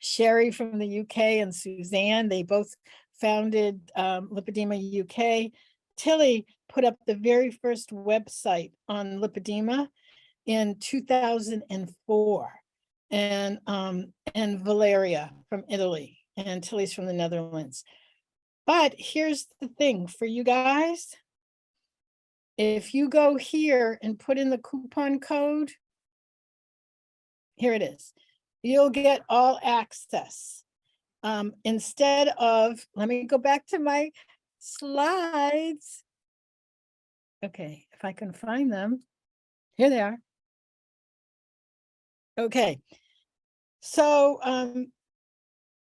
Sherry from the UK, and Suzanne, they both founded Lipedema UK. Tilly put up the very first website on Lipedema in 2004. And Valeria from Italy, and Tilly's from the Netherlands. But here's the thing for you guys. If you go here and put in the coupon code, here it is, you'll get all access. Instead of, let me go back to my slides. Okay, if I can find them. Here they are. Okay, so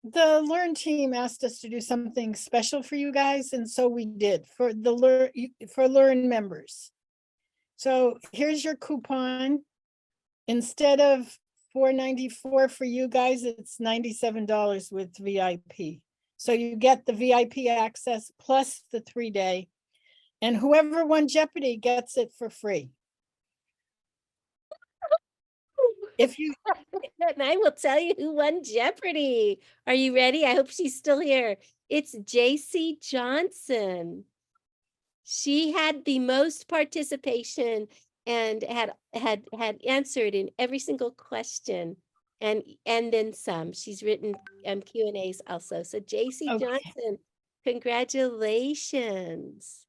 the LE&RN team asked us to do something special for you guys, and so we did for the LE&RN members. So here's your coupon. Instead of $4.94 for you guys, it's $97 with VIP. So you get the VIP access plus the 3-day, and whoever won Jeopardy gets it for free. If you And I will tell you who won Jeopardy. Are you ready? I hope she's still here. It's JC Johnson. She had the most participation and had answered in every single question and then some. She's written Q&As also. So JC Okay. Johnson, congratulations.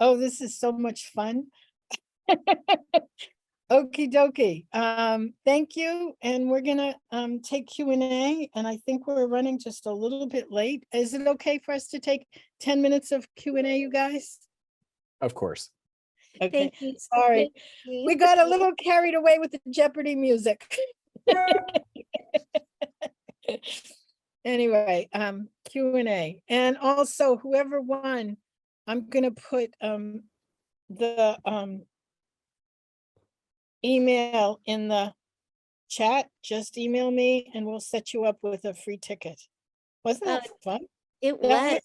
Oh, this is so much fun. Okie dokie. Thank you. And we're gonna take Q&A, and I think we're running just a little bit late. Is it okay for us to take 10 minutes of Q&A, you guys? Of course. Okay, Thank you. sorry. Thank you. We got a little carried away with the Jeopardy music. Anyway, Q&A. And also whoever won, I'm gonna put the email in the chat. Just email me and we'll set you up with a free ticket. Wasn't that fun? It was.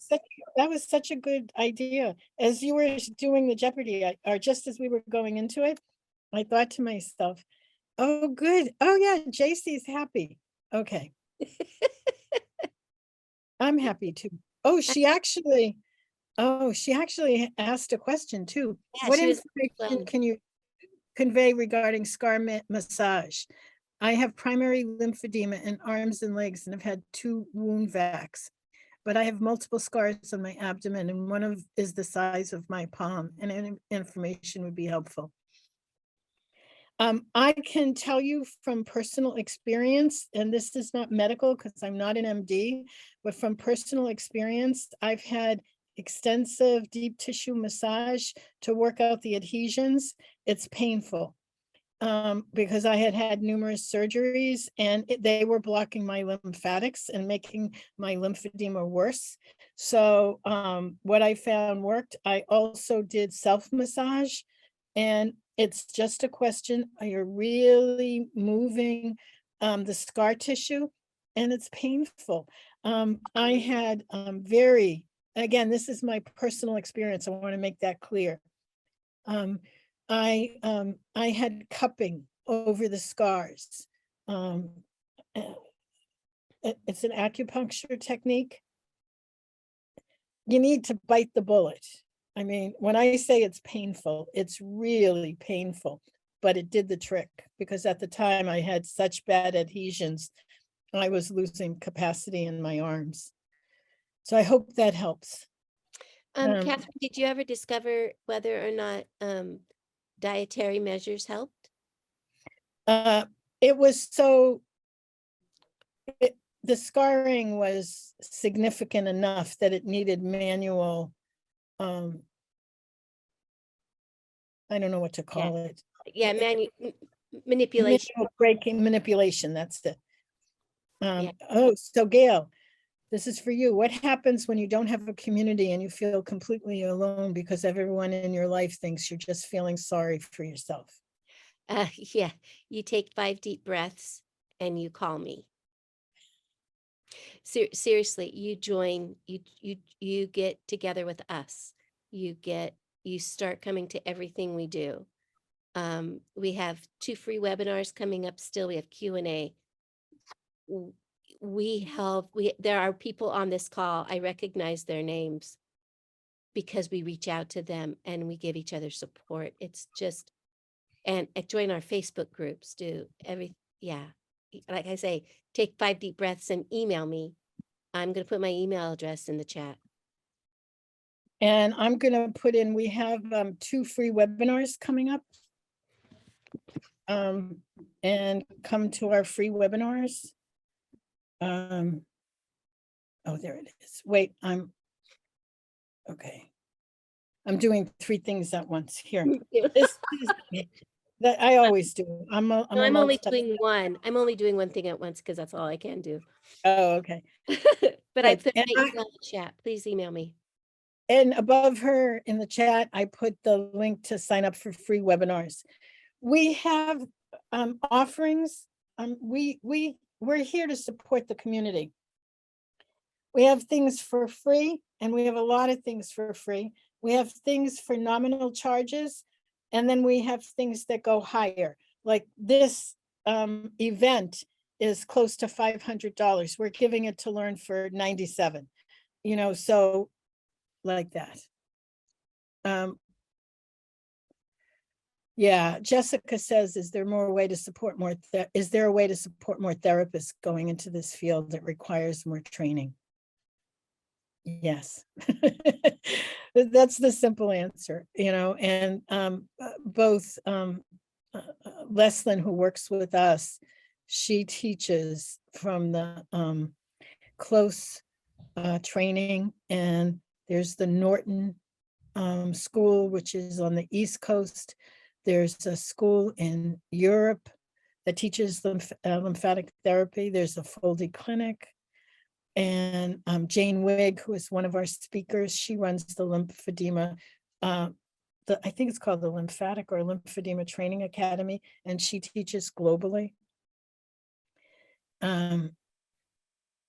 That was such a good idea. As you were doing the Jeopardy, or just as we were going into it, I thought to myself, oh, good. Oh yeah, JC's happy. Okay. I'm happy too. Oh, she actually asked a question too. Yeah, What she was information fun. can you convey regarding scar massage? I have primary lymphedema in arms and legs and have had 2 wound vacs, but I have multiple scars on my abdomen, and one is the size of my palm, and any information would be helpful. I can tell you from personal experience, and this is not medical because I'm not an MD, but from personal experience, I've had extensive deep tissue massage to work out the adhesions. It's painful because I had had numerous surgeries, and they were blocking my lymphatics and making my lymphedema worse. So what I found worked. I also did self-massage, and it's just a question, are you really moving the scar tissue? And it's painful. I had again, this is my personal experience. I want to make that clear. I had cupping over the scars. It's an acupuncture technique. You need to bite the bullet. I mean, when I say it's painful, it's really painful, but it did the trick because at the time I had such bad adhesions, I was losing capacity in my arms. So I hope that helps. Catherine, did you ever discover whether or not dietary measures helped? It was the scarring was significant enough that it needed manual, I don't know what to call it. Yeah, manipulation. Manual breaking manipulation, that's it. Yeah. Oh, so Gail, this is for you. What happens when you don't have a community and you feel completely alone because everyone in your life thinks you're just feeling sorry for yourself? Yeah, you take 5 deep breaths and you call me. Seriously, you join, you get together with us. You start coming to everything we do. We have 2 free webinars coming up still. We have Q&A. There are people on this call, I recognize their names because we reach out to them and we give each other support. It's just, and join our Facebook groups, yeah. Like I say, take 5 deep breaths and email me. I'm going to put my email address in the chat. And I'm going to put in, we have 2 free webinars coming up. And come to our free webinars. Oh, there it is. Wait, okay. I'm doing 3 things at once here. This is that I always do. I'm only doing one. I'm only doing one thing at once because that's all I can do. Oh, okay. But I put my email in the chat. Please email me. And above her in the chat, I put the link to sign up for free webinars. We have offerings. We're here to support the community. We have things for free, and we have a lot of things for free. We have things for nominal charges, and then we have things that go higher. Like this event is close to $500. We're giving it to Learn for $97. You know, so like that. Yeah, Jessica says, is there a way to support more therapists going into this field that requires more training? Yes. That's the simple answer, you know, and both Leslyn, who works with us, she teaches from the close training, and there's the Norton school, which is on the East Coast. There's a school in Europe that teaches lymphatic therapy. There's a Foldy clinic. And Jane Wigg, who is one of our speakers, she runs the lymphedema, I think it's called the Lymphatic or Lymphedema Training Academy, and she teaches globally.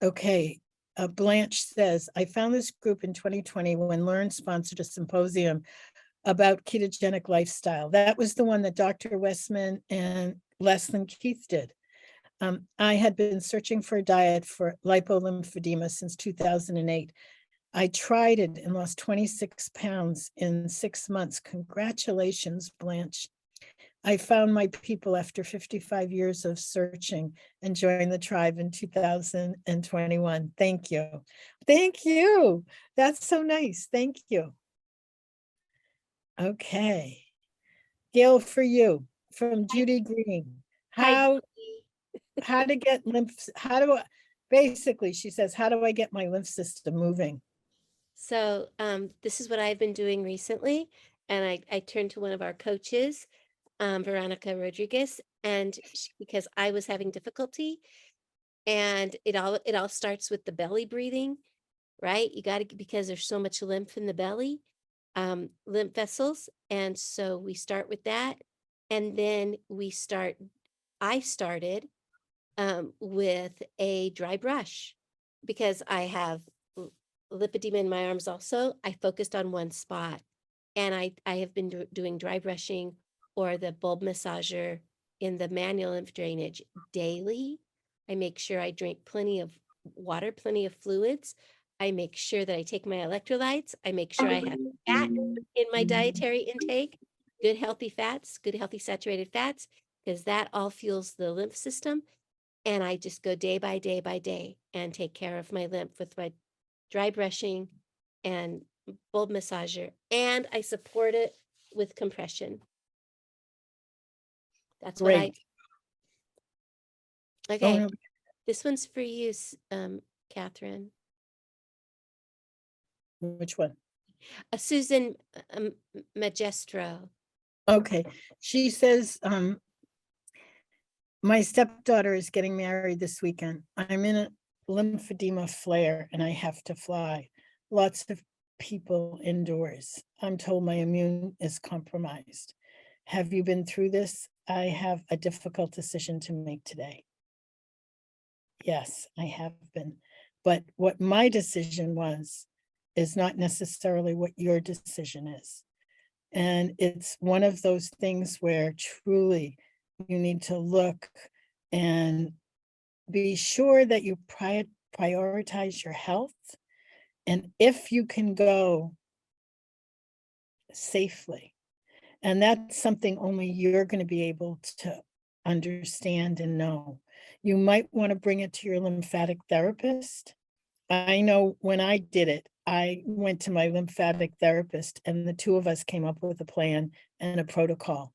Okay, Blanche says, I found this group in 2020 when LE&RN sponsored a symposium about ketogenic lifestyle. That was the one that Dr. Westman and Leslyn Keith did. I had been searching for a diet for lipolymphedema since 2008. I tried it and lost 26 pounds in 6 months. Congratulations, Blanche. I found my people after 55 years of searching and joined the tribe in 2021. Thank you. Thank you. That's so nice. Thank you. Okay. Gail, for you, from Judy Green. How to get basically, she says, how do I get my lymph system moving? So this is what I've been doing recently. And I turned to one of our coaches, Veronica Rodriguez, and because I was having difficulty, and it all starts with the belly breathing, right? You got to, because there's so much lymph in the belly, lymph vessels. And so we start with that. And then I started with a dry brush because I have lipedema in my arms also. I focused on one spot, and I have been doing dry brushing or the bulb massager in the manual lymph drainage daily. I make sure I drink plenty of water, plenty of fluids. I make sure that I take my electrolytes. I make sure I have fat in my dietary intake, good healthy fats, good healthy saturated fats, because that all fuels the lymph system. And I just go day by day by day and take care of my lymph with my dry brushing and bulb massager. And I support it with compression. That's Great. what okay. Oh, no. This one's for you, Catherine. Which one? Susan Magistro. Okay. She says, my stepdaughter is getting married this weekend. I'm in a lymphedema flare and I have to fly. Lots of people indoors. I'm told my immune is compromised. Have you been through this? I have a difficult decision to make today. Yes, I have been. But what my decision was is not necessarily what your decision is. And it's one of those things where truly you need to look and be sure that you prioritize your health. And if you can go safely, and that's something only you're going to be able to understand and know. You might want to bring it to your lymphatic therapist. I know when I did it, I went to my lymphatic therapist and the two of us came up with a plan and a protocol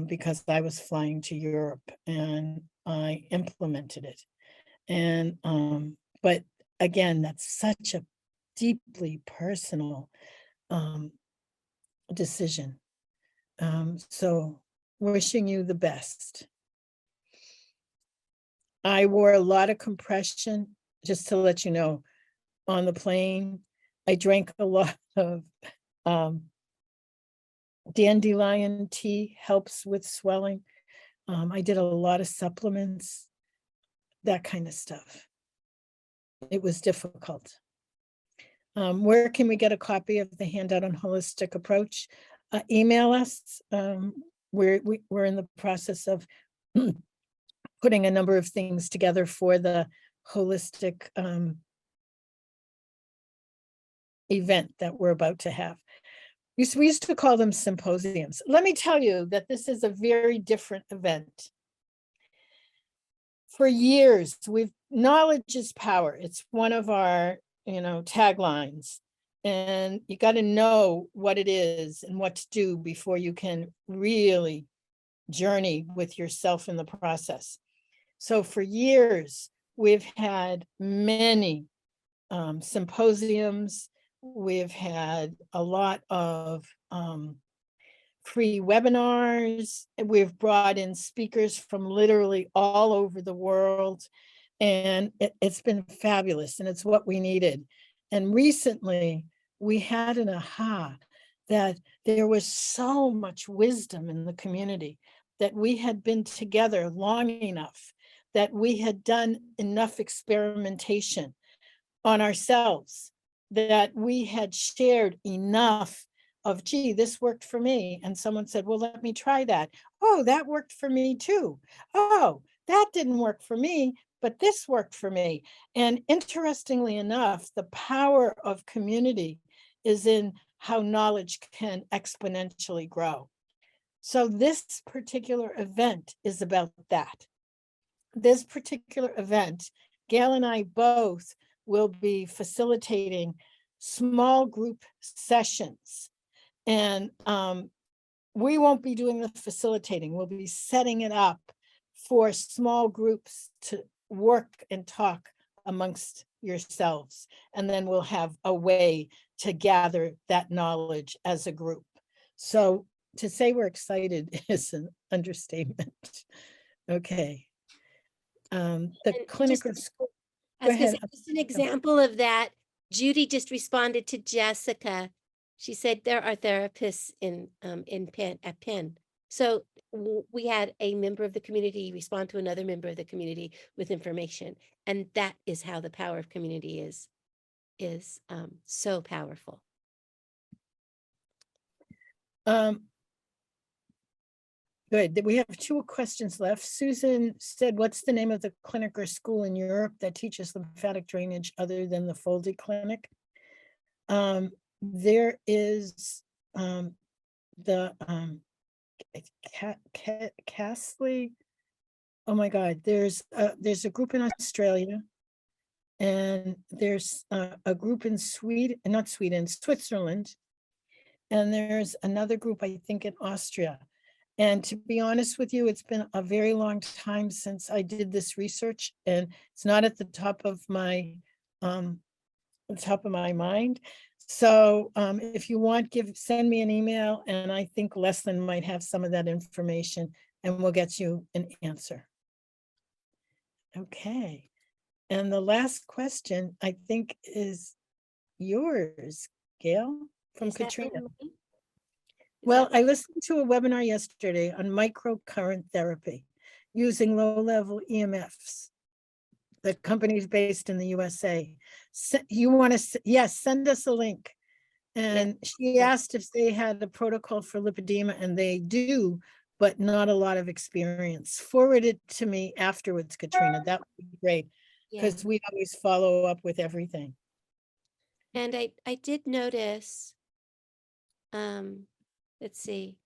because I was flying to Europe and I implemented it. And, but again, that's such a deeply personal decision. So wishing you the best. I wore a lot of compression, just to let you know, on the plane. I drank a lot of dandelion tea, helps with swelling. I did a lot of supplements, that kind of stuff. It was difficult. Where can we get a copy of the handout on holistic approach? Email us. We're in the process of putting a number of things together for the holistic event that we're about to have. We used to call them symposiums. Let me tell you that this is a very different event. For years, knowledge is power. It's one of our, taglines. And you got to know what it is and what to do before you can really journey with yourself in the process. So for years, we've had many symposiums. We've had a lot of free webinars. We've brought in speakers from literally all over the world. And it's been fabulous, and it's what we needed. And recently, we had an aha that there was so much wisdom in the community, that we had been together long enough, that we had done enough experimentation on ourselves, that we had shared enough of, gee, this worked for me. And someone said, well, let me try that. Oh, that worked for me too. Oh, that didn't work for me, but this worked for me. And interestingly enough, the power of community is in how knowledge can exponentially grow. So this particular event is about that. This particular event, Gail and I both will be facilitating small group sessions. And we won't be doing the facilitating. We'll be setting it up for small groups to work and talk amongst yourselves. And then we'll have a way to gather that knowledge as a group. So to say we're excited is an understatement. Okay. The clinical school. I was going to say, just an example of that. Judy just responded to Jessica. She said there are therapists at Penn. So we had a member of the community respond to another member of the community with information, and that is how the power of community is so powerful. Good. We have 2 questions left. Susan said, what's the name of the clinic or school in Europe that teaches lymphatic drainage other than the Foldy Clinic? There is the Castley. Oh my God, there's a group in Australia, and there's a group in Switzerland, and there's another group, I think, in Austria. And to be honest with you, it's been a very long time since I did this research, and it's not at the top of my mind. So if you want, send me an email, and I think Leslyn might have some of that information, and we'll get you an answer. Okay. And the last question, I think, is yours, Gail, from Katrina. Well, I listened to a webinar yesterday on microcurrent therapy using low-level EMFs. The company's based in the USA. You want to, yes, send us a link. And she Yeah. asked if they had a protocol for lipedema, and they do, but not a lot of experience. Forward it to me afterwards, Katrina. That would be great, Yeah. because we always follow up with everything. And I did notice, let's see,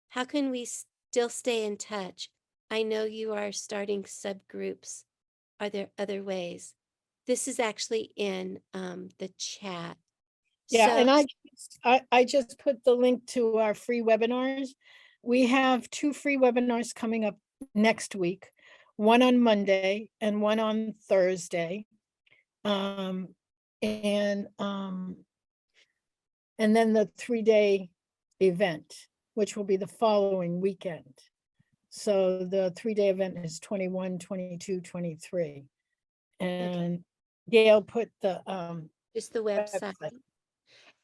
how can we still stay in touch? I know you are starting subgroups. Are there other ways? This is actually in the chat. Yeah, So, and I just put the link to our free webinars. We have 2 free webinars coming up next week, one on Monday and one on Thursday. And then the 3-day event, which will be the following weekend. So the 3-day event is 21, 22, 23. And Gail put the just the website.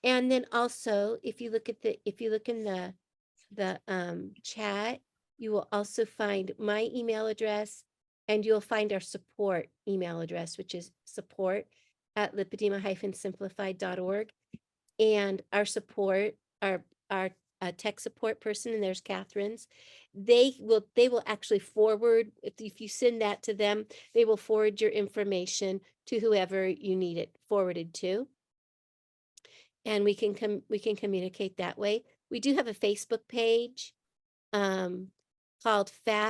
And then also, if you look in the chat, you will also find my email address, and you'll find our support email address, which is support@lipedema-simplified.org. And our support, our tech support person, and there's Catherine's, they will actually forward, if you send that to them, they will forward your information to whoever you need it forwarded to. And we can communicate that way. We do have a Facebook page called Lipedema,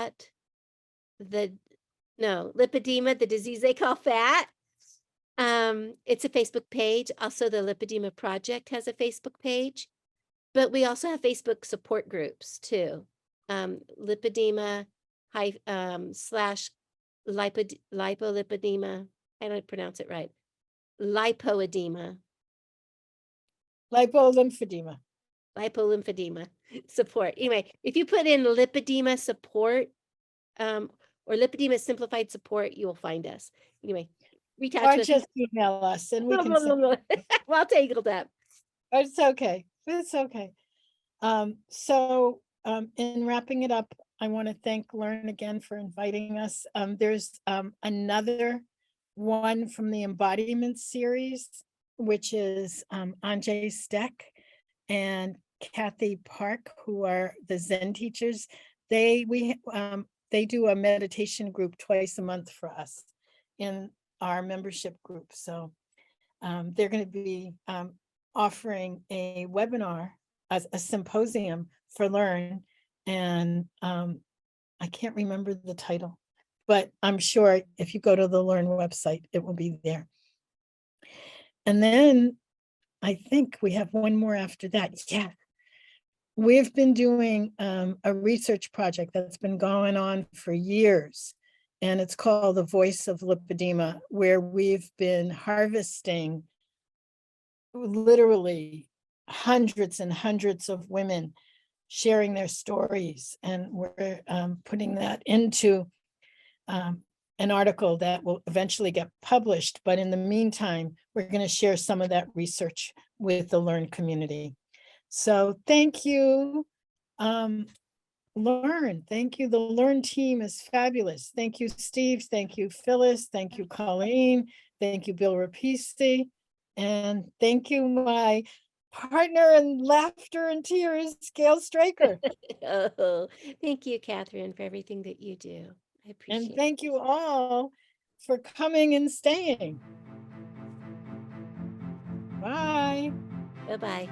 the disease they call fat. It's a Facebook page. Also, the Lipedema Project has a Facebook page, but we also have Facebook support groups too. Lipedema / lipolipedema. I don't pronounce it right. Lipoedema. lipolymphedema. Lipolymphedema support. Anyway, if you put in lipedema support or lipedema simplified support, you will find us. Anyway, reach out Or to us. just email us and we can Well tangled up. It's okay. It's okay. So in wrapping it up, I want to thank LE&RN again for inviting us. There's another one from the embodiment series, which is Anjay Steck and Kathy Park, who are the Zen teachers. They do a meditation group twice a month for us in our membership group. So they're going to be offering a webinar, a symposium for LE&RN, and I can't remember the title, but I'm sure if you go to the LE&RN website, it will be there. And then I think we have one more after that. Yeah. We've been doing a research project that's been going on for years, and it's called The Voice of Lipedema, where we've been harvesting literally hundreds and hundreds of women sharing their stories, and we're putting that into an article that will eventually get published. But in the meantime, we're going to share some of that research with the LE&RN community. So thank you, LE&RN. Thank you. The LE&RN team is fabulous. Thank you, Steve. Thank you, Phyllis. Thank you, Colleen. Thank you, Bill Rapisi. And thank you, my partner in laughter and tears, Gail Straker. Oh, thank you, Catherine, for everything that you do. I appreciate it. And thank you all for coming and staying. Bye. Bye-bye.